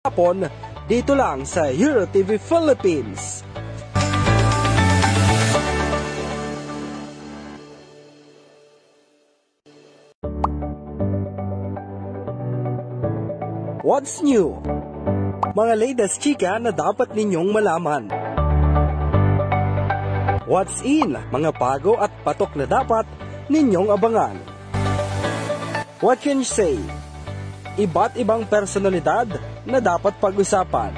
hapon dito lang sa EuroTV Philippines. What's new? Mga latest chika na dapat ninyong malaman. What's in? Mga bago at patok na dapat ninyong abangan. What can you say? Iba't ibang personalidad na dapat pag-usapan.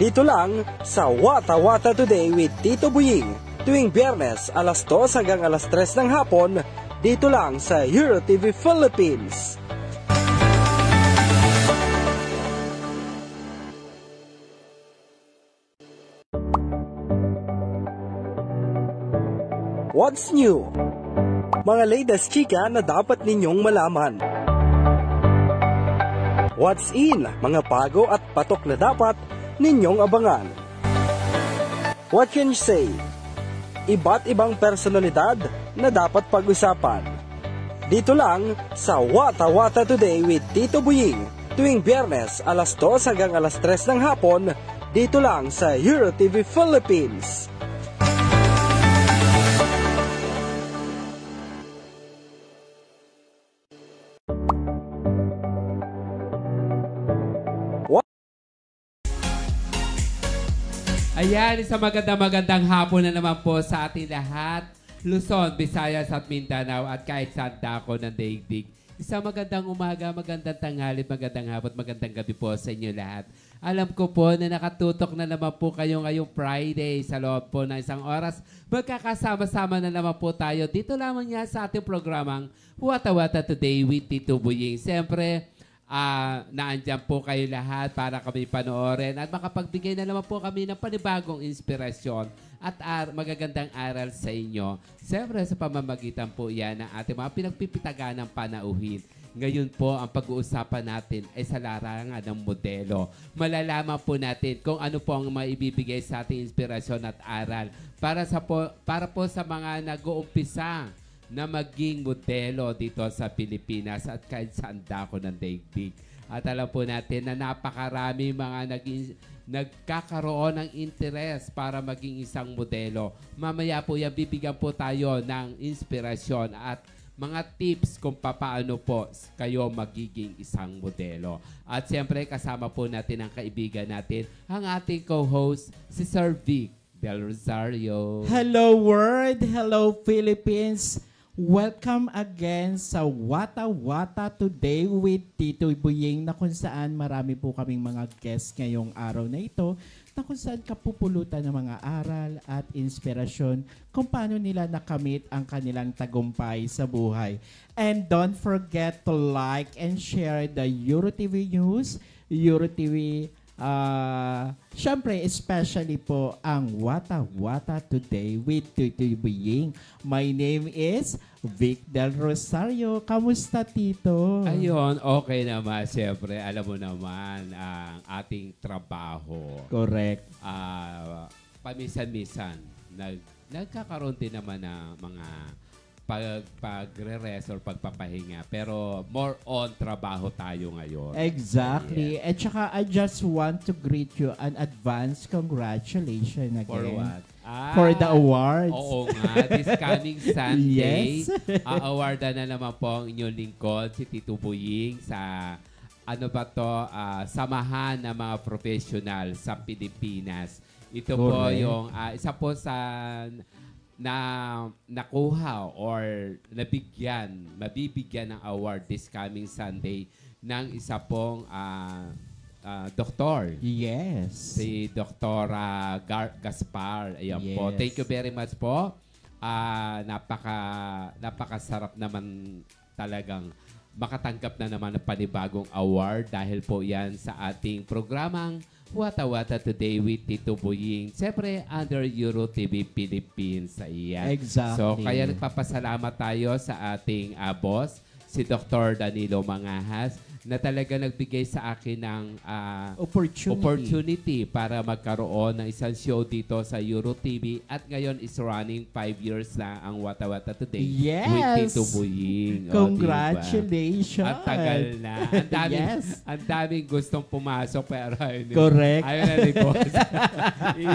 Dito lang sa Wata Wata Today with Tito Buying tuwing Biyernes alas 2 hanggang alas 3 ng hapon dito lang sa EuroTV Philippines. What's new? Mga latest chika na dapat ninyong malaman. What's in? Mga bago at patok na dapat ninyong abangan. What can you say? Iba't ibang personalidad na dapat pag-usapan. Dito lang sa Wata Wata Today with Tito Buying tuwing Biyernes alas 2 hanggang alas 3 ng hapon dito lang sa EuroTV Philippines. Ayan, isang magandang hapon na naman po sa ating lahat. Luzon, Visayas at Mindanao at kahit saan dako ng daigdig. Isang magandang umaga, magandang tanghali, magandang hapon, magandang gabi po sa inyo lahat. Alam ko po na nakatutok na naman po kayo ngayong Friday sa loob po ng isang oras. Magkakasama-sama na naman po tayo dito lamang niya sa ating programang Wata Wata Today with Tito Buying. Siyempre, naandyan po kayo lahat para kami panoorin at makapagbigay na naman po kami ng panibagong inspirasyon at magagandang aral sa inyo. Siyempre sa pamamagitan po yan ng ating mga pinagpipitagan ng panauhin. Ngayon po ang pag-uusapan natin ay sa larangan ng modelo. Malalaman po natin kung ano po ang maibibigay sa ating inspirasyon at aral para po sa mga nag-uumpisa na maging modelo dito sa Pilipinas at kahit saan dako ng daigdig. At alam po natin na napakarami mga nagkakaroon ng interes para maging isang modelo. Mamaya po yan, bibigyan po tayo ng inspirasyon at mga tips kung paano po kayo magiging isang modelo. At siyempre kasama po natin ang kaibigan natin, ang ating co-host, si Sir Vic Del Rosario. Hello world! Hello Philippines! Welcome again sa Wata Wata Today with Tito Buying na kung saan marami po kaming mga guests ngayong araw na ito na kung saan kapupulutan ng mga aral at inspirasyon kung paano nila nakamit ang kanilang tagumpay sa buhay. And don't forget to like and share the EuroTV News, EuroTV syempre, especially po ang Wata Wata Today with Tito Buying. My name is Vic Del Rosario. Kamusta, Tito? Ayun, okay naman. Siyempre, alam mo naman ang ating trabaho. Correct. Paminsan-minsan, nagkakaroon din naman ng mga pagre-rest or pagpapahinga. Pero more on trabaho tayo ngayon. Exactly. Yeah. At saka I just want to greet you an advance congratulations again. For what? For the awards. Oo nga. This coming Sunday, yes. awardan na naman po ang inyong lingkod, si Tito Buying, sa samahan ng mga professional sa Pilipinas. Ito po yung isa po sa nakuha or mabibigyan ng award this coming Sunday ng isa pong doktor. Yes. Si Dr. Gaspar. Ayan po. Thank you very much po. Napakasarap naman talagang makatanggap na naman ng panibagong award dahil po yan sa ating programang Wata Wata Today with Tito Buying. Siyempre, under EuroTV Philippines. Ayan. Exactly. So, kaya nagpapasalamat tayo sa ating boss, si Dr. Danilo Mangahas, na talaga nagbigay sa akin ng Opportunity. para magkaroon ng isang show dito sa Euro TV at ngayon is running 5 years na ang Wata Wata Today Yes! with Tito Buying. O, Congratulations! diba? Ang tagal na. Ang daming, Yes. ang daming gustong pumasok pero ayun, Correct. Ayun na ni boss.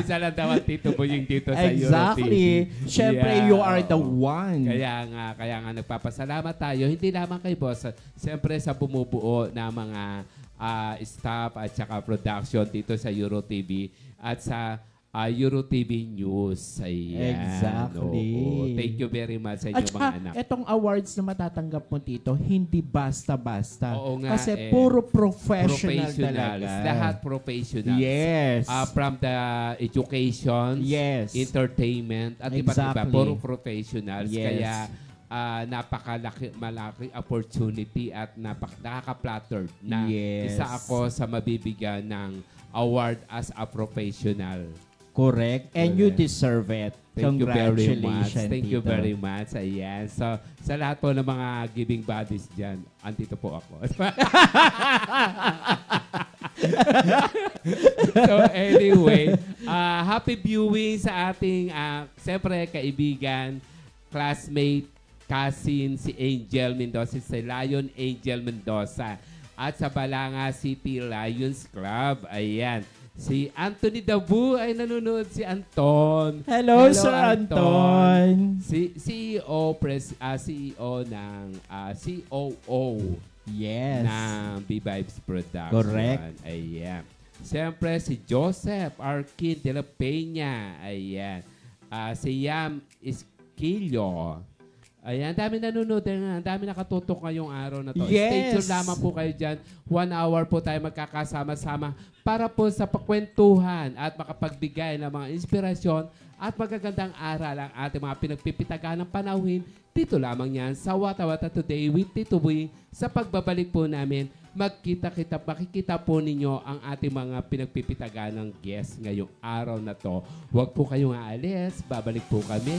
Isa lang daw ang Tito Buying dito sa Euro TV. Exactly. Siyempre, Yeah, you are the oo. one. Kaya nga nagpapasalamat tayo, hindi lamang kay boss, siyempre sa bumubuo na mga staff at saka production dito sa Euro TV at sa Euro TV News. Ayan. Exactly. Oo. Thank you very much sa inyo At mga saka, anak. etong awards na matatanggap mo dito, hindi basta-basta. Oo nga, Kasi puro professional Professionals. talaga. Lahat professionals. Yes. From the education, Yes. entertainment, at iba't iba. Exactly. Puro professionals. Yes. Kaya malaki opportunity at nakaka-flattered na Yes. isa ako sa mabibigyan ng award as a professional. Correct. And you Correct. deserve it. Thank you very much. Congratulations, Thank you Tito. very much. Ayan. So, sa lahat po ng mga giving bodies dyan, andito po ako. So, anyway, happy viewing sa ating, siyempre, kaibigan, classmate, cousin, si Angel Mendoza, si Lion Angel Mendoza. At sa Balanga City Lions Club. Ayan. Si Anthony Dabu ay nanonood. Si Anton. Hello, Sir Anton. Si CEO ng COO Yes. ng B-Vibes Production. Correct. Ayan. Siyempre, si Joseph Arkin de la Peña. Ayan. Si Yam Esquillo. Ayan, dami nanonood. Ang dami nakatutok ngayong araw na to. Yes. Stay tuned lamang po kayo dyan. 1 hour po tayo magkakasama-sama para po sa pakwentuhan at makapagbigay ng mga inspirasyon at magagandang aral ang ating mga pinagpipitagan ng panahon. Dito lamang yan sa Wata Wata Today with Tito Boy. Sa pagbabalik po namin, makikita po ninyo ang ating mga pinagpipitagan ng guest ngayong araw na to. Huwag po kayong aalis. Babalik po kami.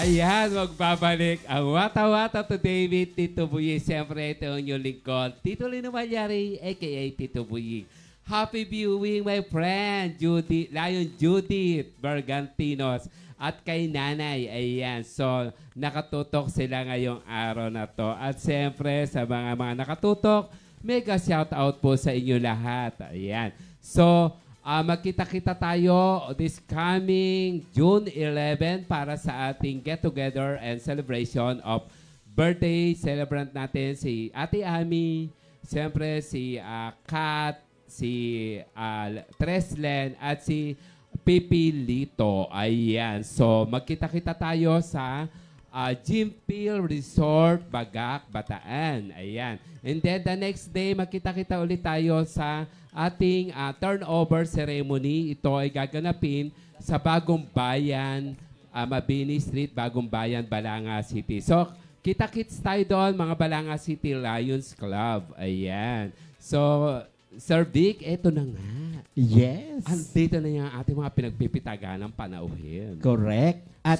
Ayan, magbabalik ang Wata-Wata today with Tito Buyi. Siyempre, ito ang inyong lingkod, Tito Lino Malyari, a.k.a. Tito Buyi. Happy viewing, my friend, Lion Judith Bergantinos. At kay Nanay, ayan. So, nakatutok sila ngayong araw na to. At siyempre, sa mga nakatutok, mega shoutout po sa inyo lahat. Ayan. So, magkita-kita tayo this coming June 11 para sa ating get-together and celebration of birthday celebrant natin si Ate Ami, siyempre si Kat, si Treslen at si Pipi Lito. Ayan. So, magkita-kita tayo sa Jimpil Resort, Bagak, Bataan. Ayan. And then the next day, magkita-kita ulit tayo sa ating turnover ceremony. Ito ay gaganapin sa Bagong Bayan, Mabini Street, Bagong Bayan, Balanga City. So, kita-kits tayo doon, mga Balanga City Lions Club. Ayan. So, Sir Vic, eto na nga. Yes. Andito na yung ating mga pinagpipitagan ng panauhin. Correct. At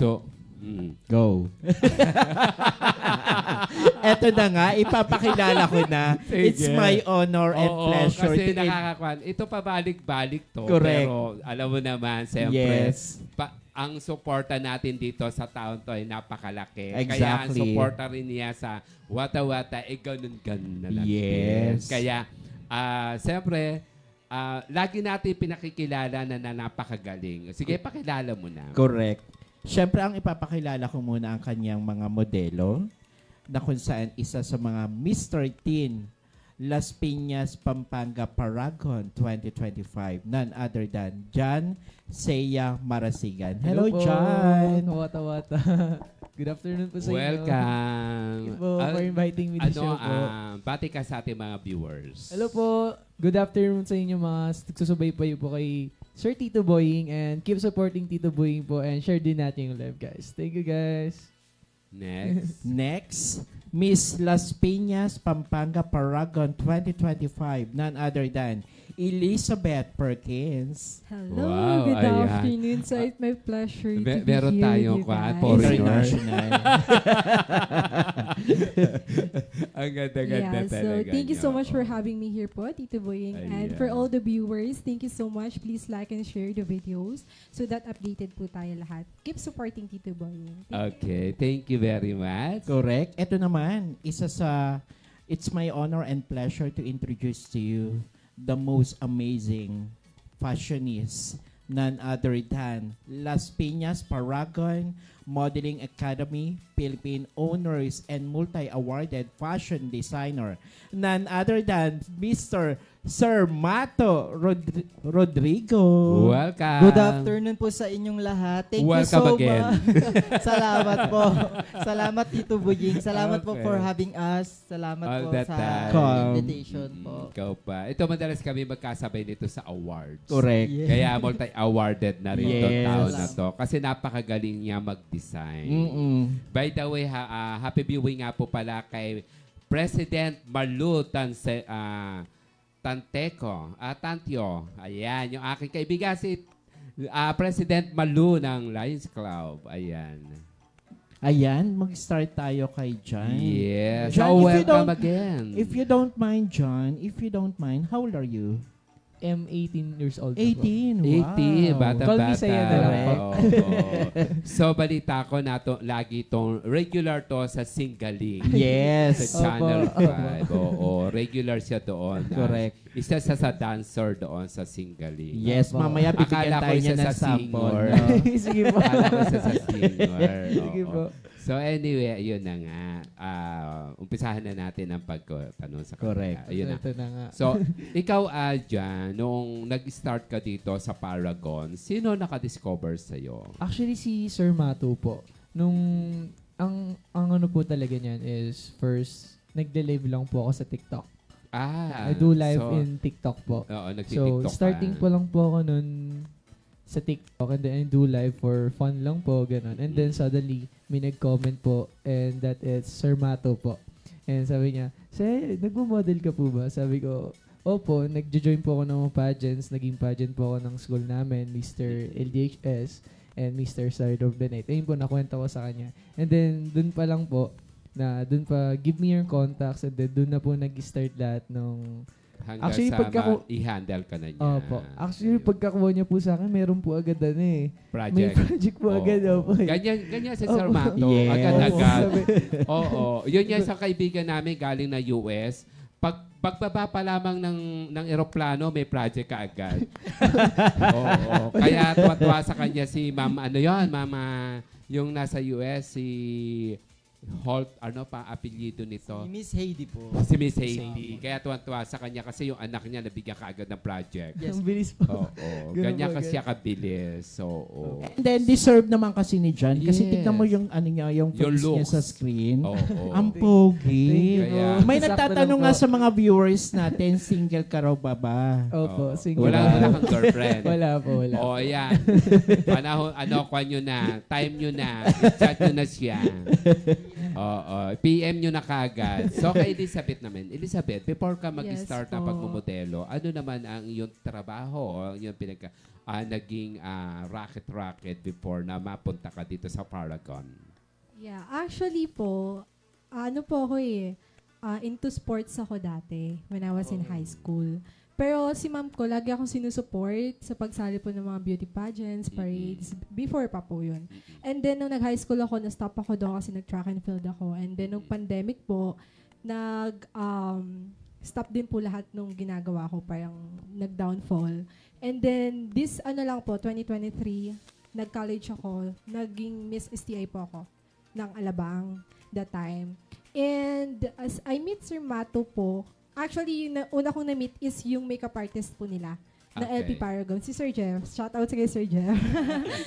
go. Eto na nga, ipapakilala ko na. It's my honor and pleasure. Kasi nakakakuan. Ito pabalik-balik to. Correct. Pero alam mo naman, siyempre, yes. Ang suporta natin dito sa taon to ay napakalaki. Exactly. Kaya ang suporta rin niya sa Wata-Wata, ganun-ganun na lang. Yes. Kaya, siyempre, lagi natin pinakikilala na napakagaling. Sige, pakilala mo na. Correct. Siyempre, ang ipapakilala ko muna ang kanyang mga modelo na kung saan isa sa mga Mr. Teen Las Piñas, Pampanga Paragon 2025. None other than John Seya Marasigan. Hello John! Wata-Wata. Good afternoon po sa inyo. Welcome. Thank you po for inviting me to show po. Bati ka sa ating mga viewers. Hello po. Good afternoon sa inyo mga nagsusubaybay po kay Sir Tito Boying, and keep supporting Tito Boying po and share din natin yung live, guys. Thank you, guys. Next, Miss Las Piñas, Pampanga Paragon 2025. None other than Elizabeth Perkins. Hello, Wow, good ayan. afternoon. So it's my pleasure to be Meron here tayong with you guys. International. Ang ganda-ganda Yeah, so talaga. thank you so niyo. much for having me here po, Tito Boying. And for Ayan. all the viewers, thank you so much. Please like and share the videos so that updated po tayo lahat. Keep supporting Tito Boying. Okay, thank you very much. Correct. Ito naman, it's my honor and pleasure to introduce to you the most amazing fashionist, none other than Las Piñas Paragon Modeling Academy, Philippine Honors and Multi-Awarded Fashion Designer, none other than Mr. Sir Mato Rodrigo. Welcome. Good afternoon po sa inyong lahat. Thank you Welcome so again. much. Salamat po. Salamat Tito Bujing. Salamat po Okay. for having us. Salamat All po that sa time. invitation po. Ikaw pa. Ito madalas kami magkasabay nito sa awards. Correct. Yeah. Kaya multi-awarded na rin itong Yes. taon na to. Kasi napakagaling niya mag-design. By the way, happy viewing nga po pala kay President Marlu Tantio. Ayan, yung aking kaibigan si President Malu ng Lions Club. Ayan. Ayan, mag-start tayo kay John. Yes. John, So, if you welcome don't- again. If you don't mind, John, how old are you? I'm 18 years old. na po. 18. 18, Wow. bata-bata. Call me Saya na lang po. Oo. So, balita ko na to, lagi tong regular to sa Singaling. Yes. Sa Channel Opo. 5. Oo, regular siya doon. Correct. Isa sa dancer doon sa Singaling. Yes, Opo. mamaya bibigyan Akala ko tayo niya isa ng sa sample. singer. no? Sige po. Akala ko isa sa singer. Sige Oo. po. So anyway, yun na nga. Umpisahan na natin ang pagtanong sa kanila. Correct. Ayun na. Ito na nga. So, ikaw, Jan, nung nag-start ka dito sa Paragon, sino nakadiscover sa'yo? Actually, si Sir Mato po. Ang ano po talaga niyan is first, nagde-live lang po ako sa TikTok. I do live so, in TikTok po. Oo, So, nagtitiktok starting ka. po lang po ako nun sa TikTok, and then I do live for fun lang po, ganun. And then suddenly, may nag-comment po, and that is Sir Mato po. And sabi niya, Say, nagmo-model ka po ba? Sabi ko, opo, nag-join po ako ng mga pageants. Naging pageant po ako ng school namin, Mr. LDHS. and Mr. Side of the Night. Ayun po, nakwento ko sa kanya. And then, dun pa lang po, dun pa, give me your contacts, and then dun na po nag-start lahat nung Hanggang actually, sa i-handle ka na niya. Opo. Actually, pagkakuha niya po sa akin, meron po agad may project. project po agad. Opo. Ganyan si Sir Mato. Yes. Agad-agad. Oo. Yun yan sa kaibigan namin galing na US. Pagbaba pa lamang ng eroplano, may project ka agad. Oo. Kaya tuwa sa kanya si Ma'am, yung nasa US, si Holt, apelyido nito? Si Miss Heidi po. Si Miss Heidi. Kaya tuwan-tuwa sa kanya kasi yung anak niya nabigyan ka agad ng project. Yes. Ang bilis po. Oo. Ganyan kasi kabilis. Oo. And then, deserve naman kasi ni John. Kasi Yes. tignan mo yung yung face niya looks. sa screen. Oo. Ang pogi. Kaya- May Sakto nagtatanong lang nga po. sa mga viewers natin, single ka raw ba ba? Opo, single. Wala kang girlfriend. Wala po, wala. O, yan. Panahon, kwan nyo na. Time nyo na. I-chat nyo na siya. Oo. PM nyo na kagad. So, kay Elizabeth naman. Elizabeth, before ka mag-start Yes na po. pagmumodelo, ano naman ang iyong trabaho? Yung naging racket before na mapunta ka dito sa Paragon? Yeah, actually po, ako into sports ako dati when I was in high school. Pero si ma'am ko, lagi akong sinusupport sa pagsali po ng mga beauty pageants, parades, before pa po yun. And then, nung nag-high school ako, na-stop ako doon kasi nag-track and field ako. And then, nung pandemic po, stop din po lahat nung ginagawa ko, parang nag-downfall. And then, 2023, nag-college ako, naging Miss STI po ako ng Alabang that time. And as I meet Sir Mato po, actually, yung una kong na-meet is yung makeup artist po nila na Okay. LP Paragon, si Sir Jeff. Shout out sa kay Sir Jeff.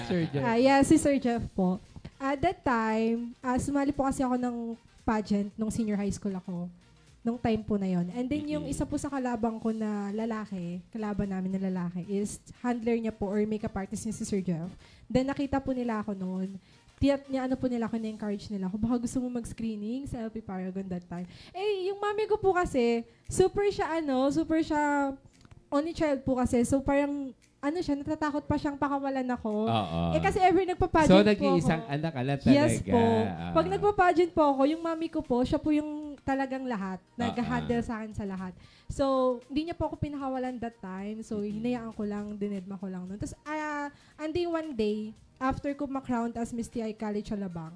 Sir Jeff. Yeah, si Sir Jeff po. At that time, sumali po kasi ako ng pageant nung senior high school ako. Nung time po na yon. And then yung isa po sa kalabang ko na lalaki, kalaban namin na lalaki, is handler niya po or makeup artist niya si Sir Jeff. Then nakita po nila ako noon. Na-encourage nila ako, baka gusto mo mag-screening sa LP Paragon that time. Yung mami ko po kasi, super siya only child po kasi. So parang, natatakot pa siyang pakawalan ako. Oo. Kasi ever nagpa-pageant So, po nag-iisang ako. anak ka lang talaga. Yes po. Pag nagpa-pageant po ako, yung mami ko po, siya po yung talagang lahat. Nag-handle sa akin sa lahat. So, hindi niya po ako pinakawalan that time. So, hinayaan ko lang, dinedma ko lang nun. Tapos, one day, after ko ma-crown as Miss TI College Alabang,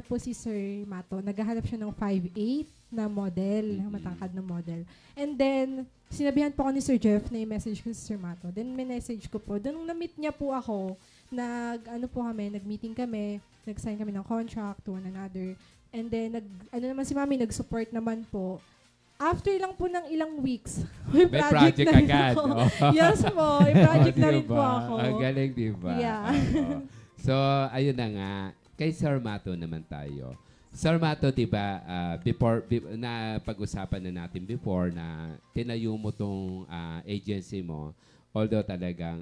po si Sir Mato, naghahanap siya ng 5'8" na model, matangkad na model. And then, sinabihan po ako ni Sir Jeff na i-message ko si Sir Mato. Then, message ko po. Then, nung na-meet niya po ako, nag-meeting kami, nag-sign kami ng contract to one another. And then, naman si Mami, nag-support naman po. After lang po ng ilang weeks, may project na rin agad. ako. Oh. Yes po, may project na rin po Diba? ako. Ang galing, diba? Yeah. Oo. So, ayun na nga. Kay Sir Mato naman tayo. Sir Mato, diba, na pag-usapan na natin before na tinayo mo tong agency mo, although talagang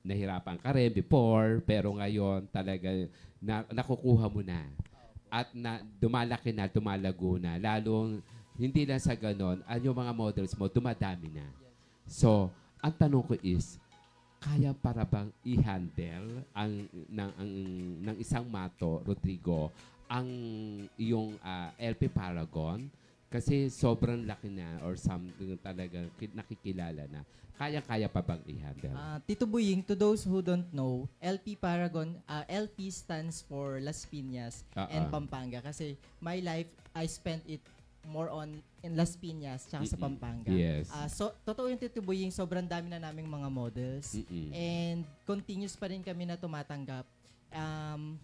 nahirapan ka rin before, pero ngayon talaga nakukuha mo na. At dumalaki na, tumalago na. Lalong, hindi lang sa ganon, yung mga models mo, dumadami na. So, ang tanong ko is, kaya para bang i-handle ng isang Mato, Rodrigo, ang iyong LP Paragon? Kasi sobrang laki na or something talaga nakikilala na. Kaya pa bang i-handle? Tito Buying, to those who don't know, LP Paragon, LP stands for Las Piñas and Pampanga. Kasi my life, I spent it more on in Las Piñas tsaka sa Pampanga. Yes. So, totoo yung Tito Buying, sobrang dami na naming mga models. And continuous pa rin kami na tumatanggap.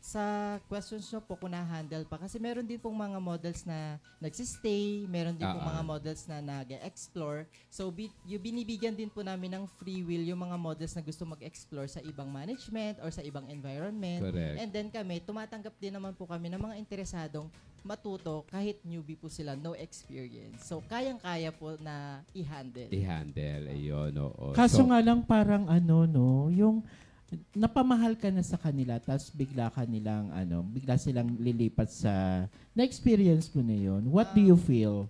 Sa questions nyo po kung na-handle pa, kasi meron din pong mga models na nagsistay, meron din pong mga models na nag-explore. So, binibigyan din po namin ng free will yung mga models na gusto mag-explore sa ibang management or sa ibang environment. Correct. And then kami, tumatanggap din naman po kami ng mga interesadong matuto kahit newbie po sila, no experience. So, kayang-kaya po na i-handle. I-handle, ayun, oo. Kaso nga lang parang yung napamahal ka na sa kanila, tapos bigla silang lilipat sa na-experience mo na yun. What do you feel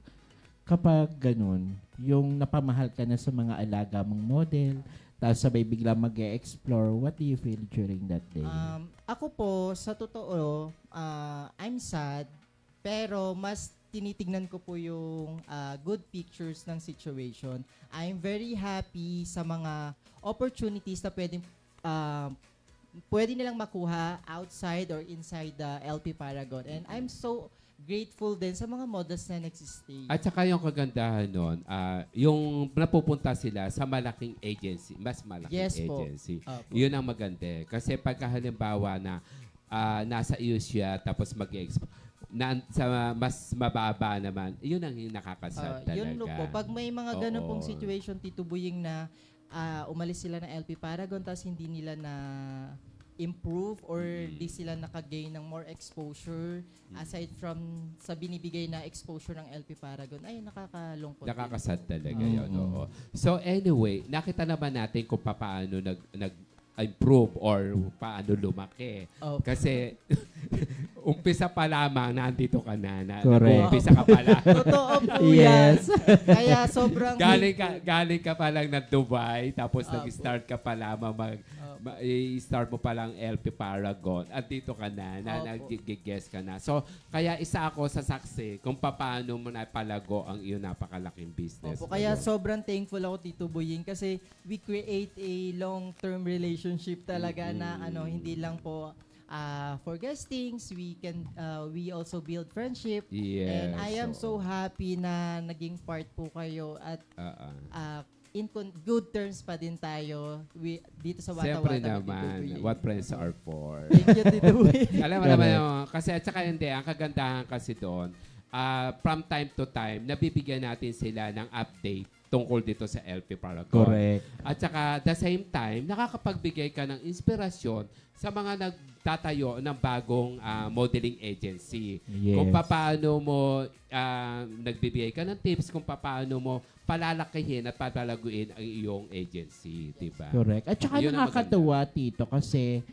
kapag ganun? Yung napamahal ka na sa mga alaga mong model, tapos sabay bigla mag-explore, what do you feel during that day? Ako po, sa totoo, I'm sad, pero mas tinitignan ko po yung good pictures ng situation. I'm very happy sa mga opportunities na pwede nilang makuha outside or inside the LP Paragon. And I'm so grateful din sa mga models na nagsistay. At saka yung kagandahan nun, yung napupunta sila sa malaking agency, mas malaking agency. Yun ang maganda. Kasi pagka halimbawa na nasa iyo siya, tapos sa mas mababa naman, yun ang nakakasad talaga. Yun po. Pag may mga ganun pong situation, Tito Buying, na umalis sila ng LP Paragon, tapos hindi nila na improve or di sila nakagain ng more exposure aside from sa binibigay na exposure ng LP Paragon, ay nakakalungkot. Nakakasad talaga yun. Oo. So anyway, nakita naman natin kung paano nag-improve or paano lumaki. Kasi umpisa pa lamang, nandito ka na. Umpisa ka pala. Totoo po yan. Kaya sobrang... Galing ka pa lang na Dubai, tapos nag-start ka pa lamang i-start mo pa lang LP Paragon at dito ka na nag-guest ka na. So, kaya isa ako sa saksi kung paano mo napalago ang iyong napakalaking business. Kaya sobrang thankful ako, Tito Buying, kasi we create a long-term relationship talaga na hindi lang po for guestings, we also build friendship. Yes, and I am so happy na naging part po kayo at in good terms pa din tayo dito sa Wata Wata. Siyempre naman, what friends are for. Thank you, Tito Buying. Alam mo naman yun, kasi at saka hindi, ang kagandahan kasi doon, from time to time, nabibigyan natin sila ng update tungkol dito sa LP Paragon. Correct. At saka, the same time, nakakapagbigay ka ng inspirasyon sa mga nagtatayo ng bagong modeling agency. Yes. Kung paano mo nagbibigay ka ng tips kung paano mo palalakihin at patalaguin ang iyong agency. Diba? Correct. At saka nakakatuwa, Tito, kasi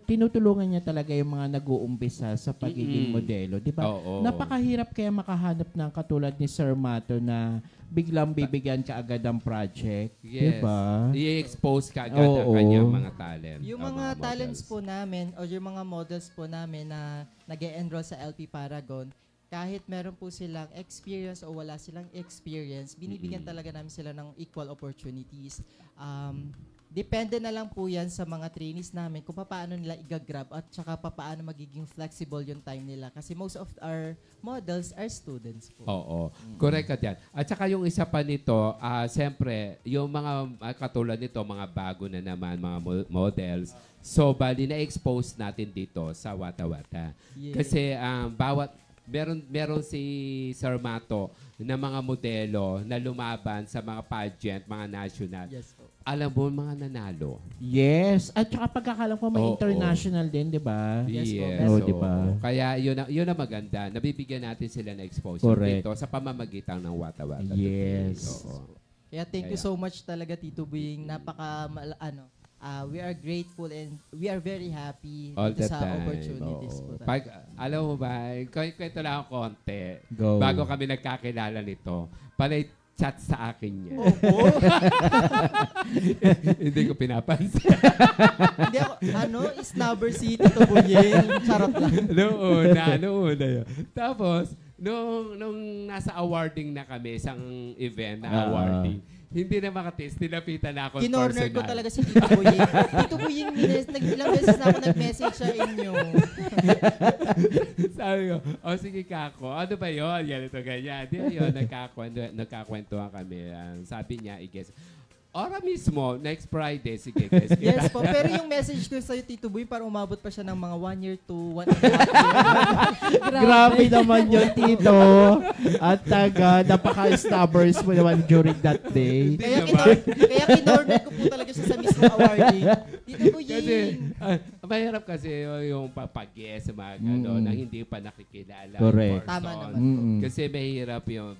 tinutulungan niya talaga yung mga nag-uumpisa sa pagiging modelo. Di ba? Napakahirap kaya makahanap ng katulad ni Sir Mato na biglang bibigyan ka agad ng project. Yes. Diba? I-expose ka agad ang kanyang mga talent. Yung mga talents po namin o yung mga models po namin na nag-e-enroll sa LP Paragon, kahit meron po silang experience o wala silang experience, binibigyan talaga namin sila ng equal opportunities. Depende na lang po yan sa mga trainees namin kung paano nila i-grab at saka paano magiging flexible yung time nila. Kasi most of our models are students po. Oo. Correct ka dyan. At saka yung isa pa nito, siyempre, yung mga katulad nito, mga bago na naman, mga models, so bali na-expose natin dito sa Wata Wata. Yeah. Kasi meron si Sir Mato na mga modelo na lumaban sa mga pageant, mga national. Yes po. Alam mo, mga nanalo. Yes. At saka pagkakalam ko, may international din, di ba? Yes. Di ba? Kaya yun ang maganda. Nabibigyan natin sila ng exposure dito sa pamamagitan ng Wata Wata. Yes. Kaya thank you so much talaga, Tito Buying. We are grateful and we are very happy sa opportunities po. Alam mo ba, kwento lang ako konti. Go. Bago kami nagkakilala nito, palay chat sa akin niya. Hindi ko pinapansin. Hindi ako, snubber si Tito Buying. Charot lang. Noon na yun. Tapos, nung nasa awarding na kami, isang event na awarding, hindi na makatiis, nilapitan na ako personal. Kinorner ko talaga si Tito Buying. Tito Buying, ilang beses na ako nag-message sa inyo. Sabi ko, sige kako, ano ba yun? Ganito, ganyan. Di yun, nagkakwentuhan kami. Sabi niya, i-guess. Ora mismo, next Friday, sige, guys. Yes po, pero yung message ko sa'yo, Tito Boy, parang umabot pa siya ng mga 1 year to 1.5 year. Grabe naman yun, Tito. At napaka-stabbers mo naman during that day. Kaya kinorner ko po talaga siya sa mismo awarding. Tito Boy, kasi, mahirap kasi yung papag-guess, mga gano'n, na hindi pa nakikilala. Correct. Tama naman. Kasi mahirap yung,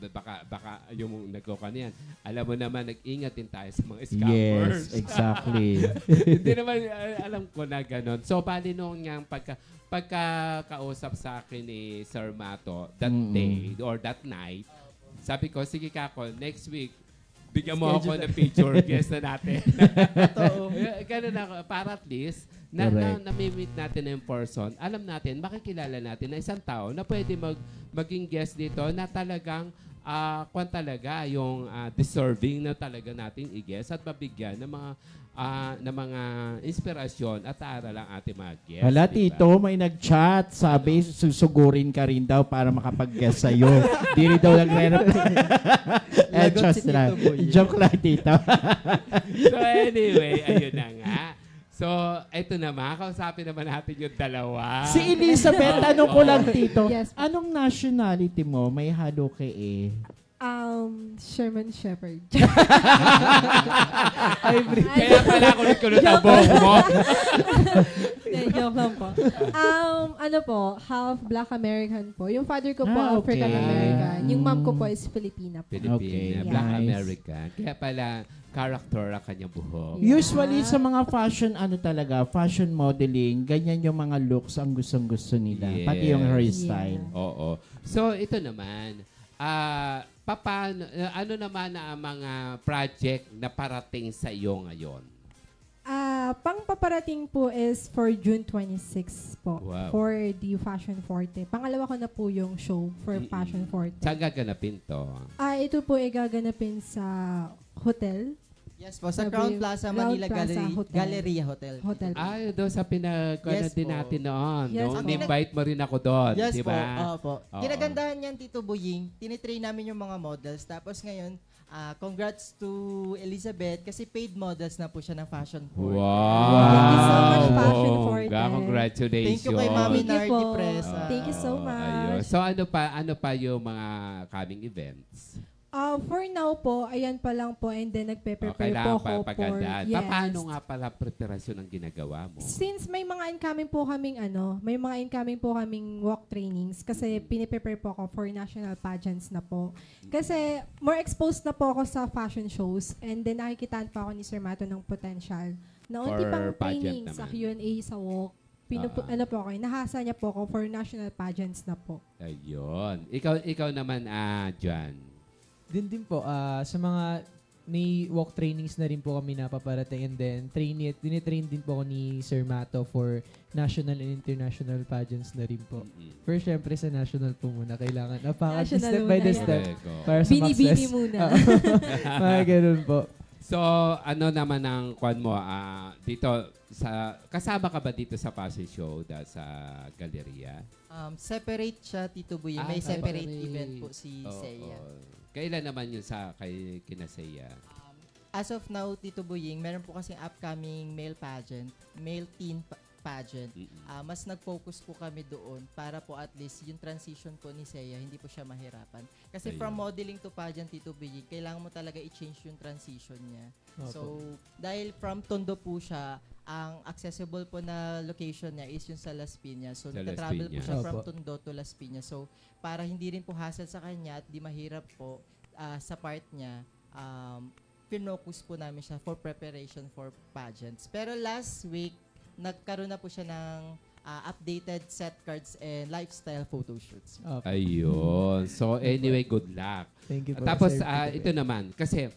baka yung nagkukanian. Alam mo naman, nag-ingat din tayo sa mga scammers. Yes, exactly. Hindi naman alam ko na gano'n. So, bali nung nga pagkakausap sa akin ni Sir Mato that day or that night, sabi ko, sige kako, next week, Bigyan mo ako ng picture guest na natin. Totoo. Ganun ako. Para at least, Correct. nami-meet natin na in person, alam natin, makikilala natin na isang tao na pwede maging guest dito na talagang kung talaga yung deserving na talaga nating i-guest at mabigyan ng mga inspirasyon at aral ang ating mga guests. Hala, diba? Tito, may nag-chat. Sabi, susugurin ka rin daw para makapag-guest sa'yo. Di rin daw nagre-rep. Lagot si Tito Boy. Joke lang, Tito. So anyway, ayun na nga. So, eto naman, kausapin naman natin yung dalawa. Si Elizabeth, tanong ko lang, Tito. Yes. Anong nationality mo? May halo ka eh. Sherman Shepherd. Kaya pala kulot-kulot ang buhok mo. Joke lang po. Ano po, half Black American po. Yung father ko po, Okay. African American. Yung mom ko po is Filipina po. Filipina, Okay, Black nice. American. Kaya pala, character ang kanyang buhok. Usually sa mga fashion modeling, ganyan yung mga looks ang gustong-gusto nila. Yes. Pati yung hairstyle. Oo. So, ito naman, ano naman ang mga project na parating sa iyo ngayon? Pang-paparating po is for June 26 po. Wow. For the Fashion Forte. Pangalawa ko na po yung show for Fashion Forte. Saan gaganapin to? Ito po ay gaganapin sa hotel. Yes po, sa Sabi, Crown Plaza, Crown Manila Plaza Hotel. Galleria Hotel. Hotel. Doon sa pinag-ano Yes din po. natin noon. Yes No? po. In-invite mo rin ako doon, Yes di po, ba? opo. Oo. Kinagandahan niyan, Tito Boying, tinitrain namin yung mga models. Tapos ngayon, congrats to Elizabeth kasi paid models na po siya ng Fashion Forte. Wow! Thank you so much, Fashion Forte. Congratulations. Thank you kay Mami Thank you Nardi po. Press. Thank you so Ayun. much. So ano pa yung mga coming events? For now po, ayan pa lang po and then nagpe-prepare po Kailangan ako pa pagandaan. Yes. Paano nga pala preparasyon ang ginagawa mo? Since may mga incoming po kaming walk trainings kasi piniprepare po ako for national pageants na po. Kasi more exposed na po ako sa fashion shows and then nakikitaan pa ako ni Sir Mato ng potential. Na unti For pang pageant training sa naman. Q&A sa walk. Nahasa niya po ako for national pageants na po. Ayun. Ikaw naman, John. Din po, sa mga may walk trainings na rin po kami napaparating and then dinitrain din po ako ni Sir Mato for national and international pageants na rin po. First, syempre sa national po muna. Kailangan National step by muna, the yeah. step Correct. para sa Bini-bini success. muna. Mga ganun po. So, ano naman ang kwan mo dito kasama ka ba dito sa fashion show sa galeria? Separate siya, Tito Boy. May separate event po si Seiya. Kailan naman yun kina Seiya? As of now, Tito Boying, meron po kasing upcoming male teen pageant. Mas nag-focus po kami doon para po at least yung transition po ni Seiya, hindi po siya mahirapan. Kasi Ayun. from modeling to pageant, Tito Boying, kailangan mo talaga i-change yung transition niya. So, dahil from Tondo po siya, ang accessible po na location niya is yung sa Las Piñas. So, Sa Las nagta-travel po Piñas. siya from Opo. Tondo to Las Piñas. So, para hindi rin po hassle sa kanya at di mahirap po sa part niya, pinocus po namin siya for preparation for pageants. Pero last week, nagkaroon na po siya ng updated set cards and lifestyle photo shoots. Ayun. So, anyway, good luck. Thank you po. Tapos, Sir Peter. ito naman, kasi,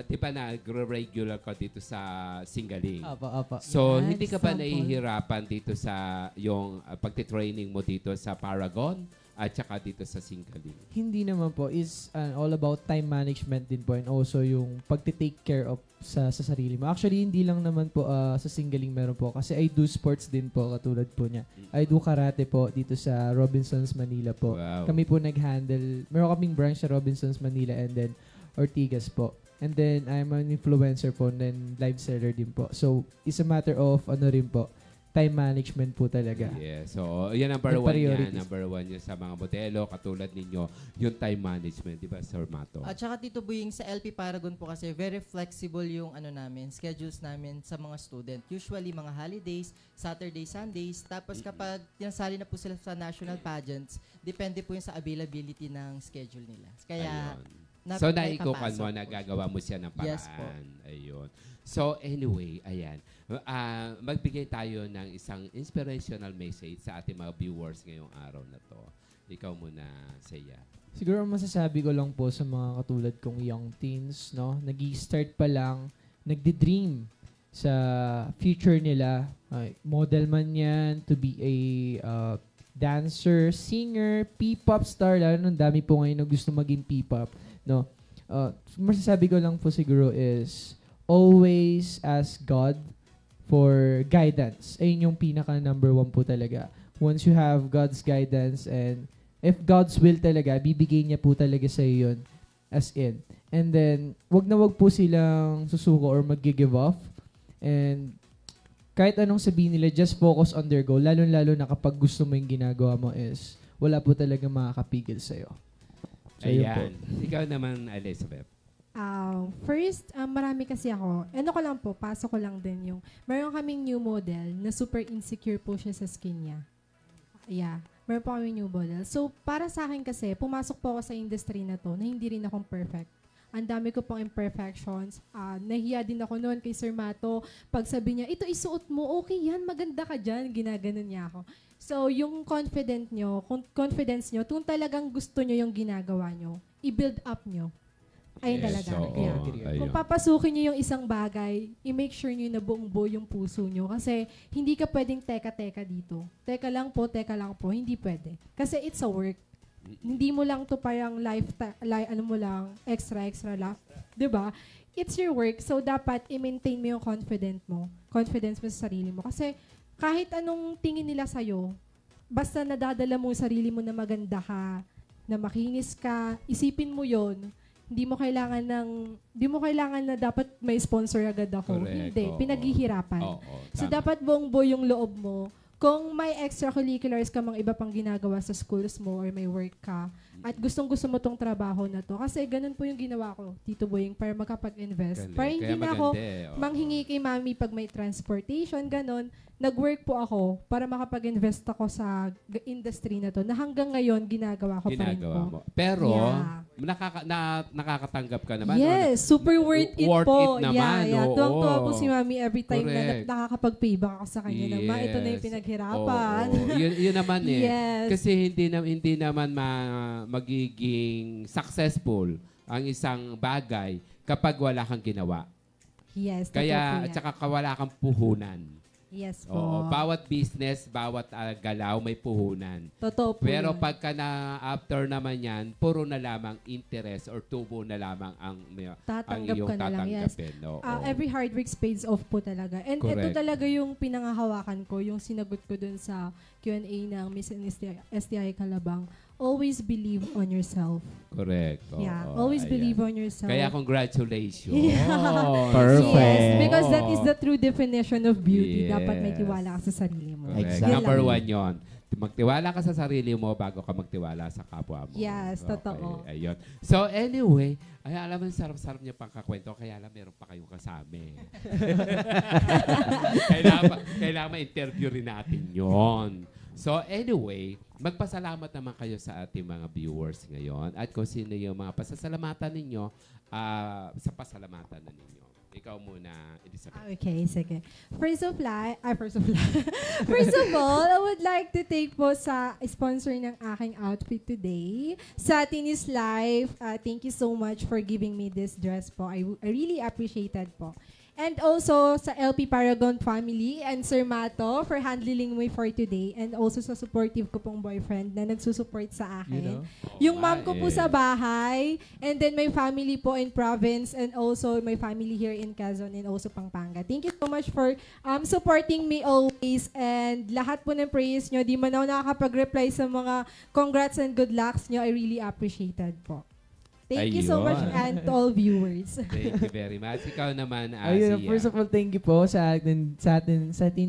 di ba nag-regular ka dito sa Singaling? Apa. So, Yan, hindi ka ba sample. nahihirapan dito sa yung pagtitraining mo dito sa Paragon at saka dito sa Singaling? Hindi naman po. Is all about time management din po and also yung pagti-take care of sa sarili mo. Actually, hindi lang naman po sa Singaling meron po. Kasi I do sports din po katulad po niya. I do karate po dito sa Robinsons Manila po. Wow. Kami po nag-handle. Meron kaming branch sa Robinsons Manila and then Ortigas po. And then I'm an influencer po and then live seller din po. So, it's a matter of rin po, time management po talaga. Yeah. So, yan number Yung one priorities. yan. Number one yan sa mga modelo, katulad ninyo, yung time management. Di ba, Sir Mato? At saka Tito Boying, sa LP Paragon po kasi very flexible yung namin, schedules namin sa mga student. Usually mga holidays, Saturday, Sundays. Tapos kapag tinasali na po sila sa national pageants, depende po yung sa availability ng schedule nila. Kaya Ayun. So, naikukan mo, naipapasok po nagagawa mo siya ng paraan. Yes po. Ayun. So, anyway, ayan. Magbigay tayo ng isang inspirational message sa ating mga viewers ngayong araw na to. Ikaw muna, Seiya. Siguro ang masasabi ko lang po sa mga katulad kong young teens, no? Nag-i-start pa lang, nagdi-dream sa future nila. Model man yan, to be a dancer, singer, P-pop star. Lalo nung dami po ngayon na gusto maging P-pop, no? Masasabi ko lang po siguro is always ask God for guidance. Ayun yung pinaka number 1 po talaga. Once you have God's guidance and if God's will talaga, bibigay niya po talaga sa iyo yun as in. And then, wag po silang susuko or mag-give off. And kahit anong sabihin nila, just focus on their goal. Lalo-lalo na kapag gusto mo yung ginagawa mo is wala po talaga makakapigil sa'yo. So, yun po. Ayan. Ikaw naman, Elizabeth. First, marami kasi ako. Ano ko lang po, pasok ko lang din yung, meron kaming new model na super insecure po siya sa skin niya. Yeah. Meron po kaming new model. So, para sa akin kasi, pumasok po ako sa industry na to na hindi rin akong perfect. Ang dami ko pong imperfections. Nahiya din ako noon kay Sir Mato. Pag sabi niya, ito isuot mo, okay yan, maganda ka dyan. Ginaganon niya ako. So, yung confidence nyo, kung talagang gusto nyo yung ginagawa nyo, i-build up nyo. Ayun talaga. Yeah. Kung papasukin nyo yung isang bagay, i-make sure nyo na buong-buo yung puso nyo. Kasi hindi ka pwedeng teka-teka dito. Teka lang po. Hindi pwede. Kasi it's a work. Hindi mo lang to parang extra lang. Diba? It's your work. So, dapat i-maintain mo yung confidence mo sa sarili mo. Kasi kahit anong tingin nila sa'yo, basta nadadala mo sarili mo na maganda ka, na makinis ka, isipin mo yon. Hindi mo kailangan na dapat may sponsor agad ako. Correct. Hindi, pinaghihirapan. So dapat buong-buo yung loob mo. Kung may extracurriculars ka mang iba pang ginagawa sa schools mo or may work ka, at gustong-gusto mo tong trabaho na to. Kasi ganun po yung ginawa ko, Tito Boying, para makapag-invest. Para hindi na ako manghingi kay mami pag may transportation, ganun. Nag-work po ako para makapag-invest ako sa industry na to na hanggang ngayon ginagawa ko pa rin po. Pero, nakakatanggap ka naman. Yes, super worth it po. It naman. Yeah. Tuwang-tuwa po si mami every time na nakakapag-payback ako sa kanya na, ito na yung pinaghirapan. Yun naman eh. Yes. Kasi hindi naman magiging successful ang isang bagay kapag wala kang ginawa. Yes. Kaya, at saka wala kang puhunan. Yes po. Bawat business, bawat galaw may puhunan. Totoo po. Pero yan. pagka after naman yan, puro na lamang interest or tubo na lamang ang tatanggap iyong ka na lang. Yes. Every hard work pays off po talaga. And ito talaga yung pinangahawakan ko, yung sinagot ko dun sa Q&A ng Miss STI Calabang. Always believe on yourself. Correct. Yeah, always believe on yourself. Kaya congratulations. Yeah. Perfect. Yes, because that is the true definition of beauty. Yes. Dapat may tiwala ka sa sarili mo. Exactly. Number 1 yon. Magtiwala ka sa sarili mo bago ka magtiwala sa kapwa mo. Yes, totoo. Ayun. So anyway, alam mo, sarap-sarap niya pang kakwento, kaya alam, meron pa kayong kasama. kailangan ma-interview rin natin yon. So anyway, magpasalamat naman kayo sa ating mga viewers ngayon at kung sino yung mga pasasalamatan ninyo sa pasalamatan na ninyo. Ikaw muna, Elizabeth. Okay, sige. First of all, I would like to thank po sa sponsor ng aking outfit today, Satinis Life. Thank you so much for giving me this dress po. I really appreciated po. And also sa LP Paragon family and Sir Mato for handling me for today. And also sa supportive ko pong boyfriend na nagsusupport sa akin. Yung mom ko po sa bahay. And then my family po in province. And also my family here in Quezon and also Pampanga. Thank you so much for supporting me always. And lahat po ng praise nyo. Di man ako nakakapag-reply sa mga congrats and good lucks nyo. I really appreciated po. Thank you so much and to all viewers. Thank you very much. Ikaw naman, Ayun, first of all, thank you po sa atin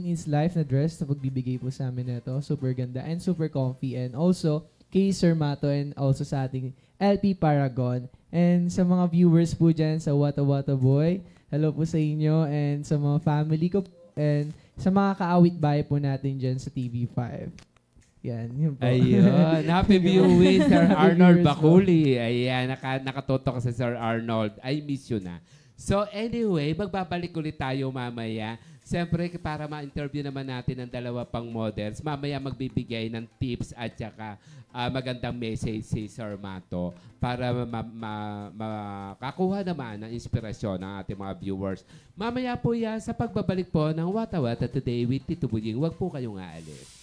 is life na dress na pagbibigay po sa amin na ito. Super ganda and super comfy. And also, kay Sir Mato and also sa ating LP Paragon. And sa mga viewers po dyan sa Wata Wata Boy, hello po sa inyo. And sa mga family ko and sa mga kaawit bahay po natin dyan sa TV5. Yan, yun po. Ayun. Happy viewing, Sir Arnold Baculi. Ayan, nakatoto ka sa Sir Arnold. I miss you na. So anyway, magbabalik ulit tayo mamaya Siyempre, para ma-interview naman natin ang dalawa pang models, mamaya magbibigay ng tips at saka magandang message si Sir Mato para makakuha naman ng inspirasyon ng ating mga viewers. Mamaya po yan sa pagbabalik po ng Wata Wata Today with Tito Buying. Huwag po kayong aalis.